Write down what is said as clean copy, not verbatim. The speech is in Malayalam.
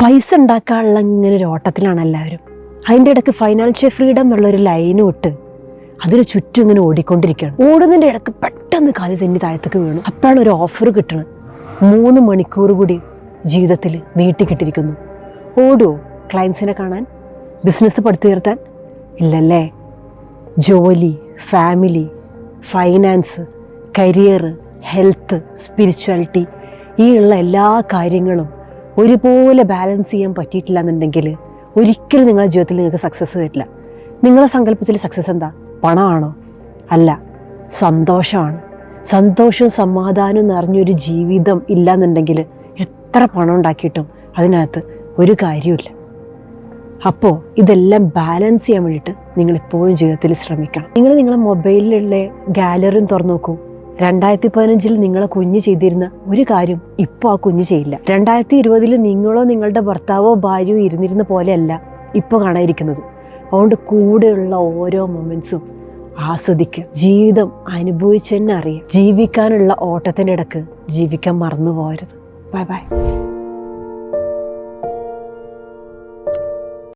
പൈസ ഉണ്ടാക്കാനുള്ള ഇങ്ങനെ ഒരു ഓട്ടത്തിലാണ് എല്ലാവരും. അതിൻ്റെ ഇടയ്ക്ക് ഫൈനാൻഷ്യൽ ഫ്രീഡം എന്നുള്ളൊരു ലൈനും ഇട്ട് അതിന് ചുറ്റും ഇങ്ങനെ ഓടിക്കൊണ്ടിരിക്കുകയാണ്. ഓടുന്നതിൻ്റെ ഇടയ്ക്ക് പെട്ടെന്ന് കാല് തെന്നി താഴത്തേക്ക് വീണു. അപ്പോഴാണ് ഒരു ഓഫർ കിട്ടണത്. 3 മണിക്കൂർ കൂടി ജീവിതത്തിൽ നീട്ടിക്കിട്ടിരിക്കുന്നു. ഓടുമോ ക്ലയൻസിനെ കാണാൻ, ബിസിനസ് പടുത്തുയർത്താൻ? ഇല്ലല്ലേ. ജോലി, family, finance, career, health, spirituality, ഈ ഉള്ള എല്ലാ കാര്യങ്ങളും ഒരുപോലെ ബാലൻസ് ചെയ്യാൻ പറ്റിയിട്ടില്ല എന്നുണ്ടെങ്കിൽ ഒരിക്കലും നിങ്ങളുടെ ജീവിതത്തിൽ നിങ്ങൾക്ക് സക്സസ് വരില്ല. നിങ്ങളുടെ സങ്കല്പത്തിൽ സക്സസ് എന്താ? പണമാണോ? അല്ല, സന്തോഷമാണ്. സന്തോഷവും സമാധാനവും നിറഞ്ഞൊരു ജീവിതം ഇല്ല എന്നുണ്ടെങ്കിൽ എത്ര പണം ഉണ്ടാക്കിയിട്ടും അതിനകത്ത് ഒരു കാര്യമില്ല. അപ്പോൾ ഇതെല്ലാം ബാലൻസ് ചെയ്യാൻ വേണ്ടിയിട്ട് നിങ്ങളെപ്പോഴും ജീവിതത്തിൽ ശ്രമിക്കണം. നിങ്ങളെ മൊബൈലിലുള്ള ഗാലറിയും തുറന്നു നോക്കൂ. 2015 നിങ്ങളെ കുഞ്ഞ് ചെയ്തിരുന്ന ഒരു കാര്യം ഇപ്പോൾ ആ കുഞ്ഞ് ചെയ്യില്ല. 2020 നിങ്ങളോ നിങ്ങളുടെ ഭർത്താവോ ഭാര്യയോ ഇരുന്നിരുന്ന പോലെയല്ല ഇപ്പോൾ കാണാതിരിക്കുന്നത്. അതുകൊണ്ട് കൂടെയുള്ള ഓരോ മൊമെൻറ്റ്സും ആസ്വദിക്കുക. ജീവിതം അനുഭവിച്ചു തന്നെ അറിയാം. ജീവിക്കാനുള്ള ഓട്ടത്തിൻ്റെ ഇടക്ക് ജീവിക്കാൻ മറന്നു പോകരുത്. Bye bye.